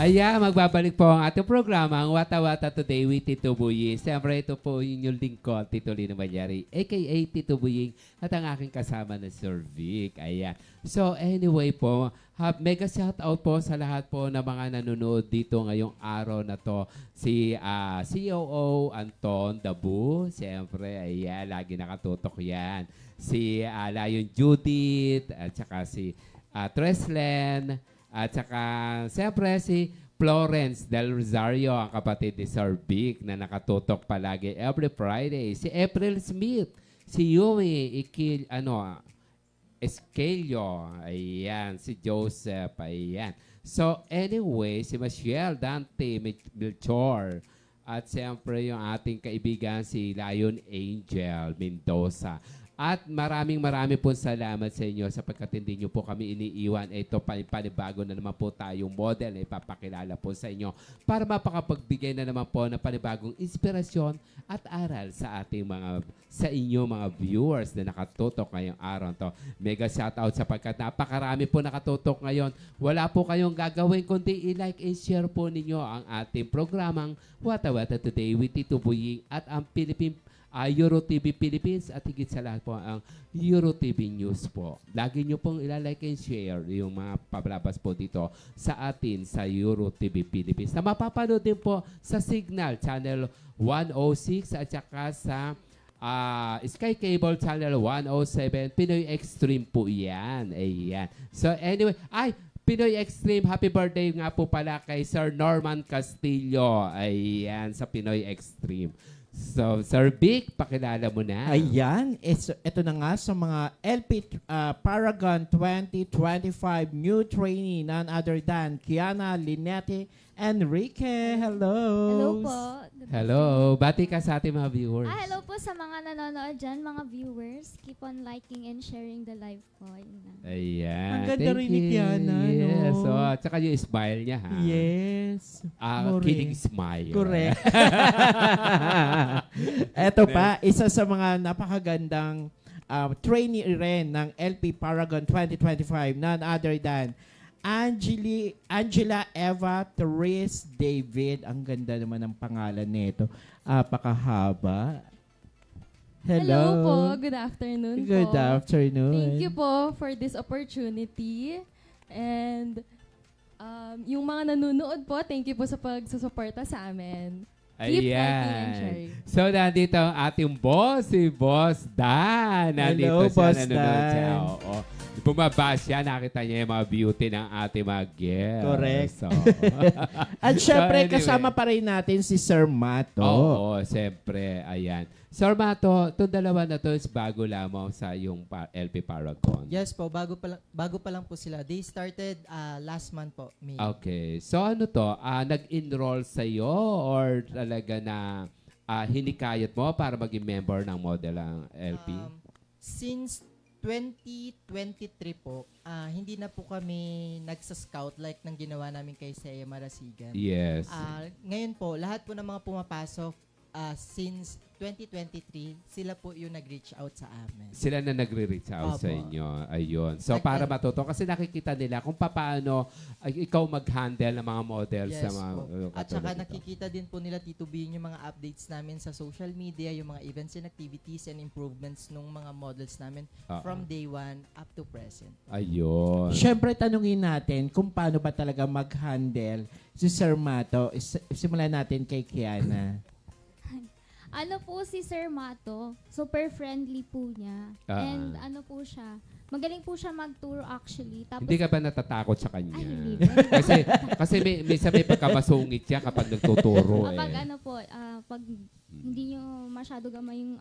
Ayan, magbabalik po ang ating programa, ang Wata Wata Today with Tito Buying. Siyempre, ito po inyong lingkod, Tito Lino Malyari, a.k.a. Tito Buying, at ang aking kasama na Sir Vic. Ayan. So, anyway po, mega shout out po sa lahat po ng mga nanonood dito ngayong araw na to. Si COO Anton Dabu, siyempre, ayan, lagi nakatutok yan. Si Lion Judith, at saka si Treslen, at saka, siyempre, si Florence Del Rosario, ang kapatid ni Sir Vic, na nakatutok palagi every Friday. Si April Smith, si Yumi Esquelio, ayan, si Joseph, ayan. So, anyway, si Michelle Dante Melchor, at siyempre yung ating kaibigan si Lion Angel Mendoza. At maraming po salamat sa inyo sapagkat hindi nyo po kami iniiwan. Ito panibago na naman po tayong model na ipapakilala po sa inyo para mapakapagbigay na naman po ng panibagong inspirasyon at aral sa ating sa inyo mga viewers na nakatutok ngayong araw to. Mega shoutout sapagkat napakarami po nakatutok ngayon. Wala po kayong gagawin kundi i-like and share po ninyo ang ating programang Wata Wata Today with Tito Buying at ang Euro TV Philippines at higit sa lahat po ang Euro TV News po. Lagi nyo pong ilalike and share yung mga pabalabas po dito sa atin sa Euro TV Philippines na mapapanood din po sa Signal Channel 106 at saka sa Sky Cable Channel 107. Pinoy Extreme po yan. Ayan. So anyway, Pinoy Extreme, happy birthday nga po pala kay Sir Norman Castillo. Ayan, sa Pinoy Extreme. So, Sir Vic, pakilala mo na. Ayan, ito na nga sa mga LP Paragon 2025 new trainee, none other than Kiana Linette Enrique. Hello. Hello po. Hello. Bati ka sa ating mga viewers. Hello po sa mga nanonood dyan, mga viewers. Keep on liking and sharing the live po. Ayan. Ang ganda rin ni Kiana, yes. no? So, at saka yung smile niya, ha? Yes. Kidding smile. Correct. Ito pa, isa sa mga napakagandang trainee rin ng LP Paragon 2025, none other than Angela Eva Therese David. Ang ganda naman ng pangalan nito. Pakahaba. Hello po. Good afternoon Good afternoon. Thank you po for this opportunity. And yung mga nanonood po, thank you po sa pagsusuporta sa amin. Keep liking and sharing. So, nandito ang ating boss, si Boss Dan. Nandito Hello, siya, Boss nanonood Dan. siya. Oo. Bumaba siya, nakita niya yung mga beauty ng ating mga guests. Correct. So, At syempre, anyway. kasama pa rin natin si Sir Mato. Oo, siyempre. Ayan. Sir Mato, itong dalawa na to is bago lamang sa yung LP Paragon. Yes po, bago pa lang po sila. They started last month po, May. Okay. So ano to? Nag-enroll sa'yo or talaga na hinikayat mo para maging member ng model ang LP? Since 2023 po, hindi na po kami nagsa-scout like nang ginawa namin kay Seiya Marasigan. Yes. Ngayon po, lahat po ng mga pumapasok since 2023, sila po yung nag-reach out sa amin. Sila na nagre-reach out Opo. sa inyo. Ayun. So, para matuto. Kasi nakikita nila kung paano ikaw mag-handle ng mga models. Yes sa mga, po. At saka katulad nito. nakikita din po nila Tito B yung mga updates namin sa social media, yung mga events and activities and improvements ng mga models namin from day one up to present. Ayun. Syempre, tanungin natin kung paano ba talaga mag-handle si Sir Mato. Simulan natin kay Kiana. Ano po si Sir Mato, super friendly po niya. And ano po siya, magaling po siya mag-tour actually. Tapos, Hindi ka ba natatakot sa kanya? Ay, hindi. kasi minsan may pagkamasungit siya kapag nagtuturo. kapag ano po, pag hindi nyo masyado gamay yung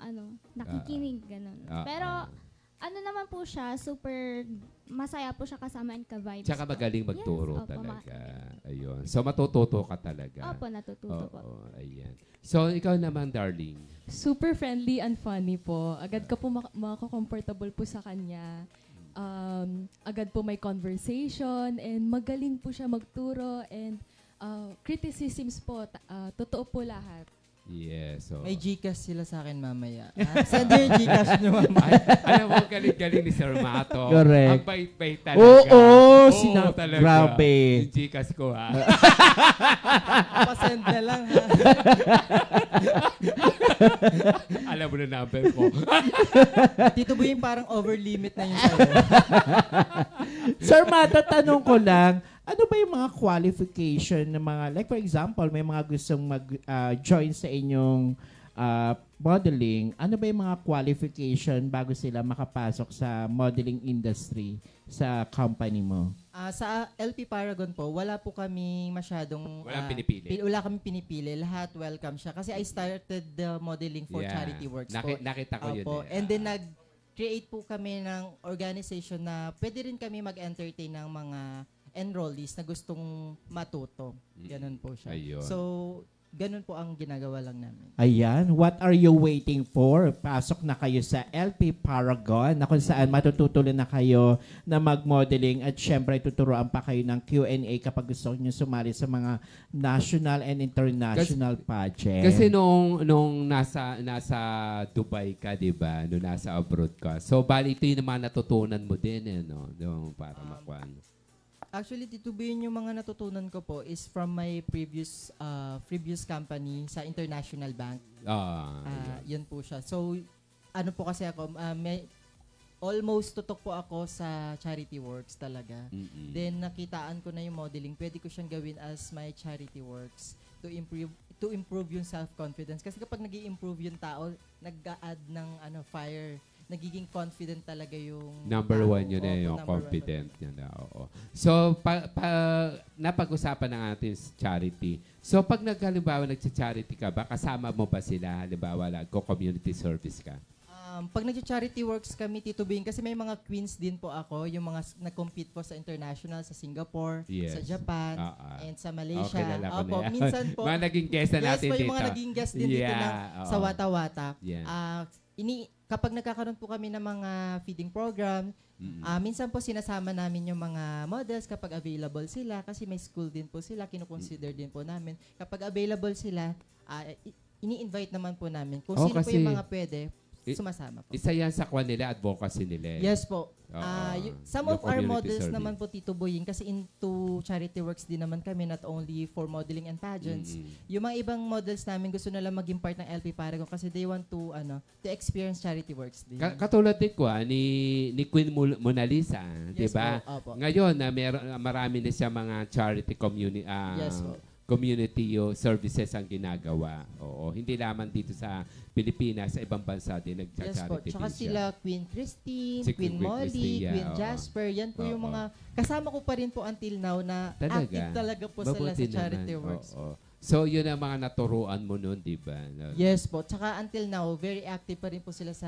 nakikinig, ganun. Pero, ano naman po siya, super masaya po siya kasama and ka-vibes. Tsaka po. magaling magturo Yes, opo, talaga. Ayun. So, matututo ka talaga. Opo, natututo po. Oo, ayan. So, ikaw naman, darling. Super friendly and funny po. Agad ka po maka-comfortable po sa kanya. Agad po may conversation and magaling po siya magturo and criticisms po, totoo po lahat. Yes. So. May Gcash sila sa akin mamaya. Send nyo yung Gcash nyo mamaya. Alam mo, galing-galing ni Sir Mato. Correct. Ang bait-bait talaga. Oo, talaga. grabe. Yung Gcash ko, ha? Pasend na lang, ha? Alam mo na number ko. Tito Boy, parang over limit na yung sa'yo. Sir Mato, tanong ko lang, ano ba yung mga qualification ng mga, like for example, may mga gustong mag-join sa inyong modeling, ano ba yung mga qualification bago sila makapasok sa modeling industry sa company mo? Sa LP Paragon po, wala po kami masyadong... Walang pinipili. Wala kami pinipili. Lahat welcome siya. Kasi I started the modeling for Charity Works po. Nakita ko yun. Opo. And then nag-create po kami ng organization na pwede rin kami mag-entertain ng mga enrollees na gustong matuto. Ganun po siya. Ayun. So, ganun po ang ginagawa lang namin. Ayan, what are you waiting for? Pasok na kayo sa LP Paragon na kung saan matututunan na kayo na mag-modeling at syempre tuturuan pa kayo ng Q&A kapag gusto nyo sumali sa mga national and international pageant. Kasi nung nasa Dubai ka, 'di ba? Nung nasa abroad ka. So bali ito yung mga natutunan mo din no, para makuan. Actually, Tito B, yung mga natutunan ko po is from my previous company sa International Bank. Yun po siya. So, ano po kasi ako, may almost tutok po ako sa Charity Works talaga. Mm-mm. Then, nakitaan ko na yung modeling. Pwede ko siyang gawin as my Charity Works to improve yung self-confidence. Kasi kapag nag-i-improve yung tao, nag-a-add ng fire, nagiging confident talaga yung Number tao. one yun Opo, yung number confident niya na. Oo. So, napag-usapan ng ating charity. So, pag halimbawa nagsa-charity ka ba, kasama mo ba sila? Halimbawa, community service ka? Pag nag-charity works kami, Tito Bing, kasi may mga queens din po ako, yung mga nag-compete po sa international, sa Singapore, sa Japan, and sa Malaysia. Okay, Opo, minsan po. mga naging guest na natin yes po, dito. yung mga naging guest din dito sa Wata-Wata. Yeah. Kapag nagkakaroon po kami ng mga feeding program, minsan po sinasama namin yung mga models kapag available sila, kasi may school din po sila, kinukonsider din po namin. Kapag available sila, ini-invite naman po namin. Kung sino po yung mga pwede, sumasama po. Isa yan sa kwan nila, advocacy nila. Yes po. Some of our models service naman po, Tito Boying, kasi into charity works din naman kami, not only for modeling and pageants. Yung mga ibang models namin gusto nila maging part ng LP Paragon kasi they want to experience charity works din. Katulad din ko, ni Queen Mona Lisa, yes, di ba? Po, ngayon, marami na siya mga charity community yes, po. community services ang ginagawa. Oo, hindi lamang dito sa Pilipinas, sa ibang bansa din Yes po. nagcha-charity Tsaka din siya. sila Queen Christine, Si Queen Queen Molly, Christine, Queen oo. Jasper. Yan po yung Oo. mga kasama ko pa rin po until now na active talaga po sila Mabuti sa charity naman. works. Oo. So, yun ang mga naturuan mo noon, di ba? Yes po. Tsaka until now, very active pa rin po sila sa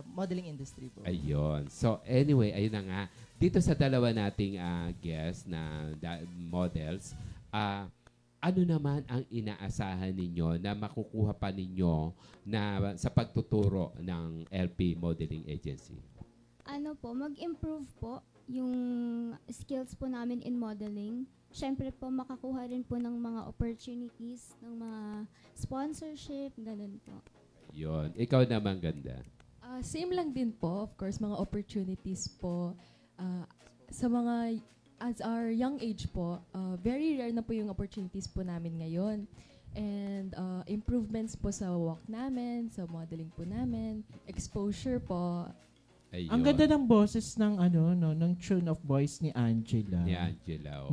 modeling industry po. Ayun. So, anyway, ayun na nga. Dito sa dalawa nating guests na models, ano naman ang inaasahan ninyo na makukuha pa ninyo na sa pagtuturo ng LP Modeling Agency? Ano po, mag-improve po yung skills po namin in modeling. Siyempre po, makakuha rin po ng mga opportunities, ng mga sponsorship, ganun po. Yun. Ikaw naman, ganda. Same lang din po, of course, mga opportunities po. Sa mga, as our young age po, very rare na po yung opportunities po namin ngayon. And improvements po sa walk namin, sa modeling po namin, exposure po. Ayun. Ang ganda ng boses ng ng tune of voice ni Angela. Ni Angela. Oh.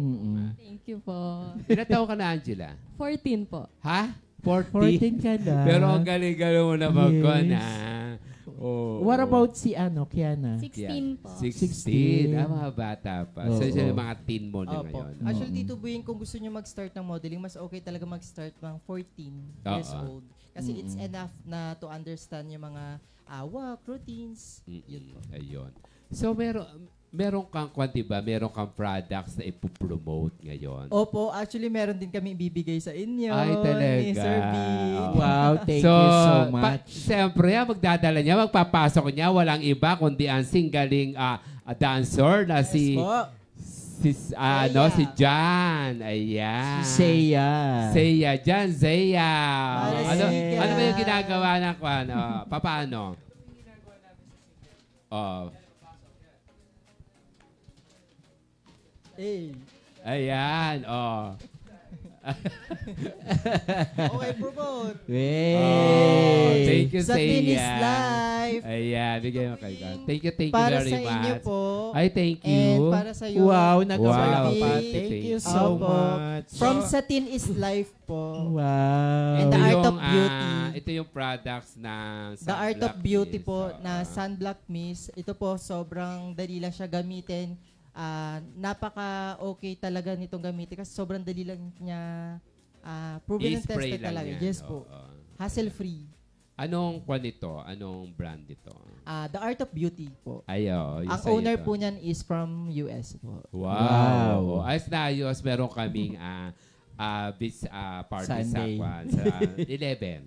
Thank you po. Ilan taon ka na, Angela? 14 po. Ha? 14 ka na. Pero ang galing-galing mo na mag-con, Yes. ha? Oh, What about si Kiana? 16 po. 16. Mga bata pa. So, Oo. siya yung mga teen mo na Opo. ngayon. Actually, Tito Buing, kung gusto nyo mag-start ng modeling, mas okay talaga mag-start ng 14 years old. Kasi it's enough na to understand yung mga work, routines. Yun po. Ayun. So, meron kang, diba, meron kang products na ipopromote ngayon. Opo, actually, meron din kami ibibigay sa inyo. Ay, talaga. Ni Sir Vic. Oo. Wow, thank you so much. Siyempre, magdadala niya, magpapasok niya, walang iba kundi ang singgaling dancer na si si Jan. Ayan. Seiya. Seiya. Jan, Seiya. Seiya. Ano ba yung ginagawa ng paano? Hey. Ayan. Okay, promote. Thank you, Sa Tinis Seiya. Life. Ayan, bigay mo kay God. Thank you Para very sa much. inyo po. Ay, thank And you. para sa iyo. Wow, Wow, pa. Vic. Thank you so Opo. much. From Satin is Life po. Wow. And the Art of Yung, Beauty. ito yung products na The Art of Sunblock Beauty Mist. po na Sunblock Mist. Ito po, sobrang dali lang siya gamitin. Napaka-okay talaga nitong gamitin kasi sobrang dali lang niya proven and I-spray tested lang talaga. yan. Yes po. Hassle-free. Anong kwan ito? Anong brand ito? The Art of Beauty po. Ayo, Ang owner po niyan is from US po. Wow. Ayos na ayos. Meron kaming party Sunday. sa 11.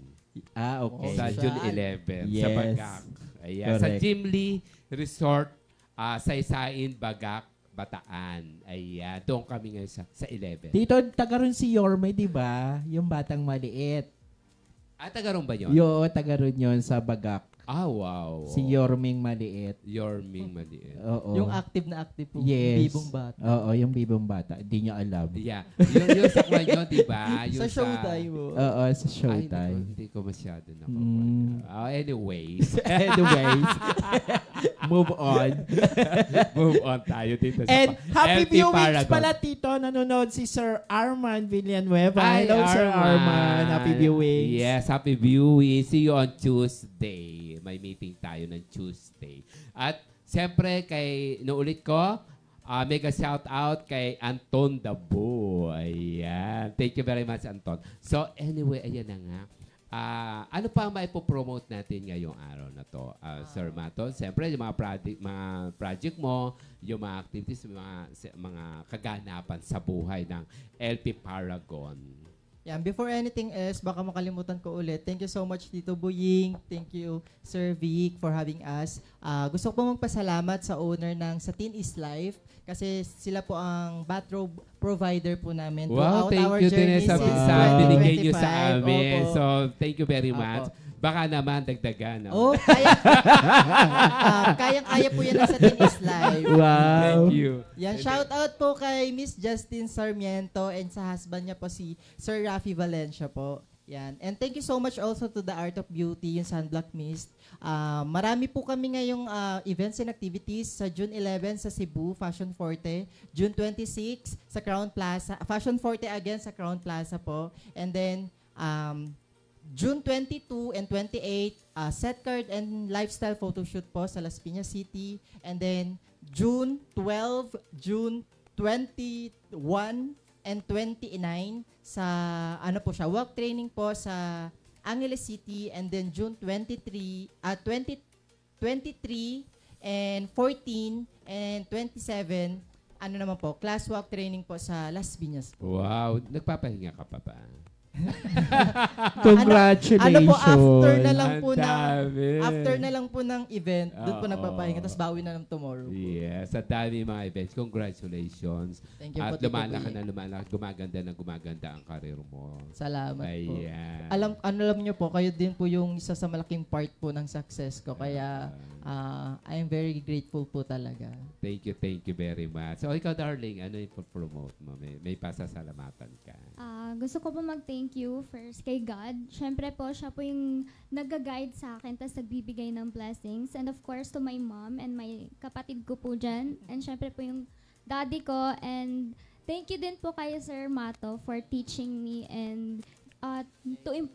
Okay. Sa June 11. Sa Yes. Bagak. Ayan. Sa Correct. Jim Lee Resort, Saysayin, Bagak, Bataan. Ayan. Doon kami ngayon sa 11. Dito, taga ron si Yorme, di ba? Yung batang maliit. Taga ron ba yun? Taga ron yun sa Bagak. Wow. Si Yorming maliit. Yorming maliit. Oo. Yung active na active po. Yes. Bibong bata. Oo, yung bibong bata. Hindi niya alam. Yeah. Yung sa kwan yun, di ba? Yung Sa showtime po. Oo, sa Ay, showtime. hindi ko masyado na. Anyways. Anyways, move on. Move on tayo dito. And happy LP viewings Paragon. pala, Tito. Nanonood si Sir Arman Villanueva. Ay, Hello, Sir Arman. Happy viewings. Yes, happy viewing. See you on Tuesday. May meeting tayo ng Tuesday. At siyempre, naulit ko, mega shout out kay Anton Dabo. Ayan. Thank you very much, Anton. So, anyway, ayan na nga. Ano pa ang maipopromote natin ngayong araw na to, Sir Mato? Siyempre, yung mga project mo, yung mga activities, mga kaganapan sa buhay ng LP Paragon. Yan, before anything else, baka makalimutan ko ulit. Thank you so much, Tito Buying. Thank you, Sir Vic, for having us. Gusto ko po magpasalamat sa owner ng Satin is Life kasi sila po ang bathrobe provider po namin. Wow, throughout thank our you journey din sa since binigay nyo 2025. sa amin. Opo. So, thank you very much. Opo. Baka naman dagdagan. Oh, kayang-kaya po yan ng Satin is Life. Wow. Thank you. Yan, shout out po kay Miss Justin Sarmiento and sa husband niya po si Sir Rafi Valencia po. Yan. And thank you so much also to the Art of Beauty, yung Sunblock Mist. Marami po kami ngayong events and activities sa June 11 sa Cebu, Fashion Forte. June 26 sa Crown Plaza. Fashion Forte again sa Crown Plaza po. And then, June 22 and 28, set card and lifestyle photoshoot po sa Las Piñas City. And then, June 12, June 21, and 29 sa walk training po sa Angeles City, and then June 23 and 14 and 27 class walk training po sa Las Piñas po. Wow, nagpapahinga ka pa ba? Congratulations. After na lang po ng event, doon po nagpapahinga, tapos bawi na lang tomorrow po. Yes, sa dami mga events. Congratulations. Thank you At po, Tito lumalaki Boyeng. na gumaganda ang karir mo. Salamat po. Ayan. Alam niyo po, kayo din po yung isa sa malaking part po ng success ko. Kaya, I'm very grateful po talaga. Thank you very much. So, ikaw, darling, ano yung promote mo? May pasasalamatan ka. Gusto ko po mag-thank you first kay God. Siyempre po, siya po yung nag-guide sa akin, tapos nagbibigay ng blessings. And of course, to my mom and my kapatid ko po dyan. And siyempre po yung daddy ko. And thank you din po kay Sir Mato for teaching me and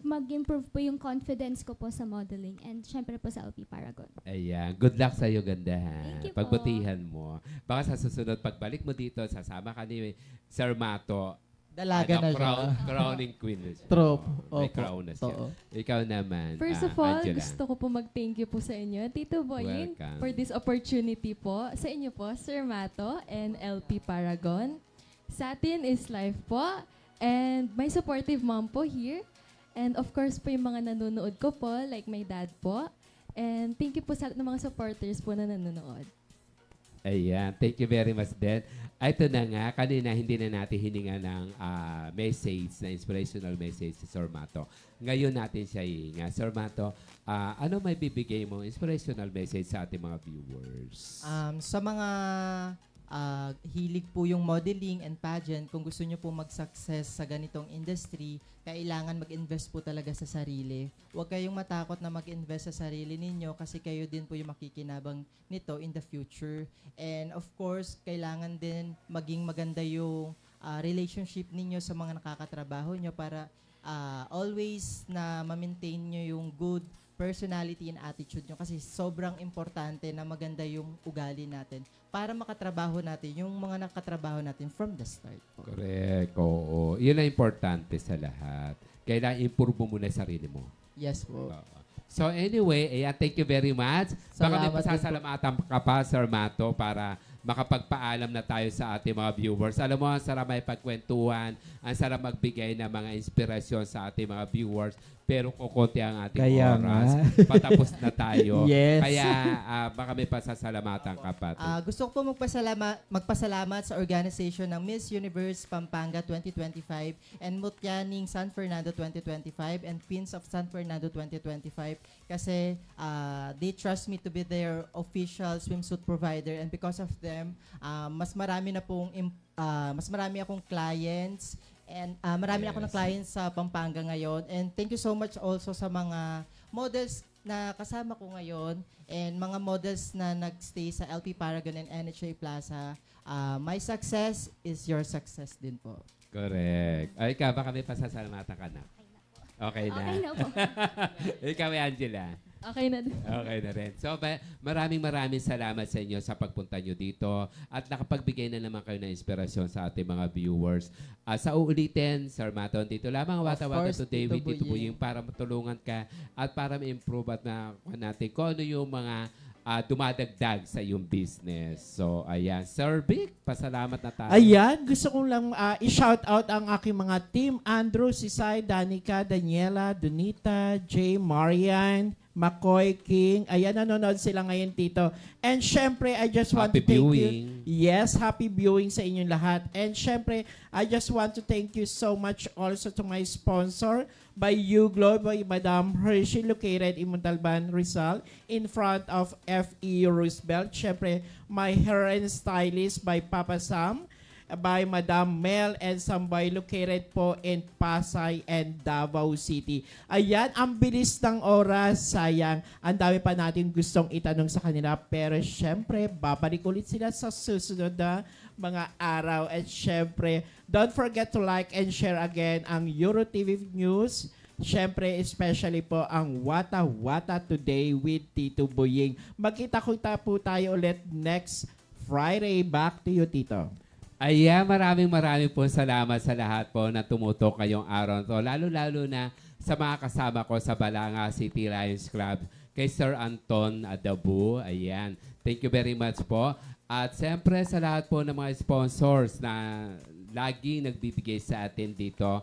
mag-improve po yung confidence ko po sa modeling. And siyempre po sa LP Paragon. Ayan. Good luck sa'yo, ganda. Thank you po. Pagbutihan mo. Baka sa susunod, pagbalik mo dito, sasama ka ni Sir Mato. Dalaga na siya. Crowning queen na siya. Trop. May crown na siya. Ikaw naman, First of all, Angela. gusto ko po mag-thank you po sa inyo, Tito Boyeng, Welcome. for this opportunity po. Sa inyo po, Sir Mato and LP Paragon. Sa atin is life po. And my supportive mom po here. And of course po yung mga nanonood ko po, like my dad po. And thank you po sa lahat ng mga supporters po na nanonood. Ayan, thank you very much din. Ito na nga, kanina hindi na natin hininga ng message, na inspirational message si Sir Mato. Ngayon natin siya hihinga. Sir Mato, ano may bibigay mo inspirational message sa ating mga viewers? Sa mga hilig po yung modeling and pageant, kung gusto nyo po mag-success sa ganitong industry, kailangan mag-invest po talaga sa sarili. Huwag kayong matakot na mag-invest sa sarili ninyo kasi kayo din po yung makikinabang nito in the future. And of course, kailangan din maging maganda yung relationship ninyo sa mga nakakatrabaho nyo para always na ma-maintain nyo yung good personality and attitude nyo kasi sobrang importante na maganda yung ugali natin para makatrabaho natin yung mga nakatrabaho natin from the start. Correct, oo. Yun ang importante sa lahat. Kailangan improve mo muna sarili mo. Yes po. So anyway, thank you very much. Baka may Salamat pasasalamatan ka pa, Sir Mato, para makapagpaalam na tayo sa ating mga viewers. Alam mo, ang sarap may pagkwentuhan, ang sarap magbigay ng mga inspirasyon sa ating mga viewers, pero kukunti ang ating oras. Patapos na tayo. Yes. Kaya baka may pasasalamatan ka pa. Gusto ko po magpasalamat sa organization ng Miss Universe Pampanga 2025 and Mutyaning San Fernando 2025 and Queens of San Fernando 2025 kasi they trust me to be their official swimsuit provider, and because of them, mas marami akong clients. And marami ako ng clients sa Pampanga ngayon. And thank you so much also sa mga models na kasama ko ngayon and mga models na nagstay sa LP Paragon and NHA Plaza. My success is your success din po. Correct. Ay, ikaw, baka may pasasalamatan ka na. Okay na. Okay na po. Ikaw, Angela. Okay na din. Okay na rin. So, maraming salamat sa inyo sa pagpunta nyo dito at nakapagbigay na naman kayo ng inspirasyon sa ating mga viewers. Sa uulitin, Sir Mato, dito lamang Wata-Wata Today with Tito Boyeng para matulungan ka at para ma-improve at natin kung ano yung mga dumadagdag sa iyong business. So, ayan. Sir Vic, pasalamat na tayo. Ayan, gusto kong lang i-shout out ang aking mga team. Andrew, Sisay, Danica, Daniela, Donita, Jay, Marian, McCoy, King. Ayan, nanonood sila ngayon, Tito. And syempre, I just want to thank you. Yes, happy viewing sa inyong lahat. And syempre, I just want to thank you so much also to my sponsor by U-Globe, by Madam Hershey, located in Montalban, Rizal, in front of F.E. Roosevelt. Syempre, my hair and stylist by Papa Sam. by Madam Mel and Sambay located po in Pasay and Davao City. Ayan, ang bilis ng oras. Sayang, ang dami pa natin gustong itanong sa kanila. Pero syempre, babalik ulit sila sa susunod na mga araw. At syempre, don't forget to like and share again ang EuroTV News. Syempre, especially po ang Wata Wata Today with Tito Boying. Magkita-kita po tayo ulit next Friday. Back to you, Tito. Ayan, maraming po salamat sa lahat po na tumutok ngayong araw to. Lalo-lalo na sa mga kasama ko sa Balanga City Lions Club, kay Sir Anton Adabu. Ayan, thank you very much po. At siyempre sa lahat po ng mga sponsors na lagi nagbibigay sa atin dito.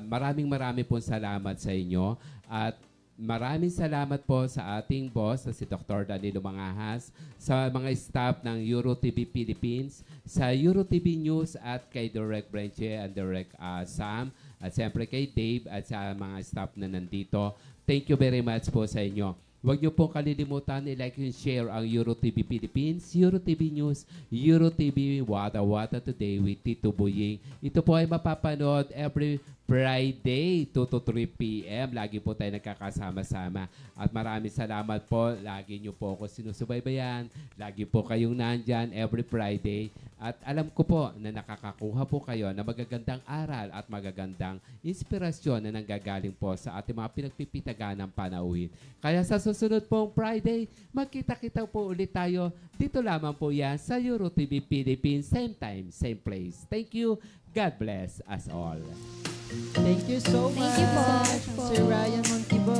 Maraming po salamat sa inyo. At maraming salamat po sa ating boss na si Dr. Danilo Mangahas, sa mga staff ng EuroTV Philippines, sa EuroTV News at kay Direct Brenche and Direct Sam, at siyempre kay Dave at sa mga staff na nandito. Thank you very much po sa inyo. Huwag niyo pong kalilimutan i-like and share ang EuroTV Philippines, EuroTV News, EuroTV Wata Wata Today with Tito Boying. Ito po ay mapapanood every Friday 2 to 3 p.m. Lagi po tayo nagkakasama-sama. At maraming salamat po. Lagi niyo po ako sinusubaybayan. Lagi po kayong nandyan every Friday. At alam ko po na nakakakuha po kayo na magagandang aral at magagandang inspirasyon na nanggagaling po sa ating mga pinagpipitagan ng panauhin. Kaya sa susunod pong Friday, magkita-kita po ulit tayo. Dito lamang po yan sa EuroTV Philippines. Same time, same place. Thank you. God bless us all. Thank you so much, Thank you po. Sir Ryan Montibo.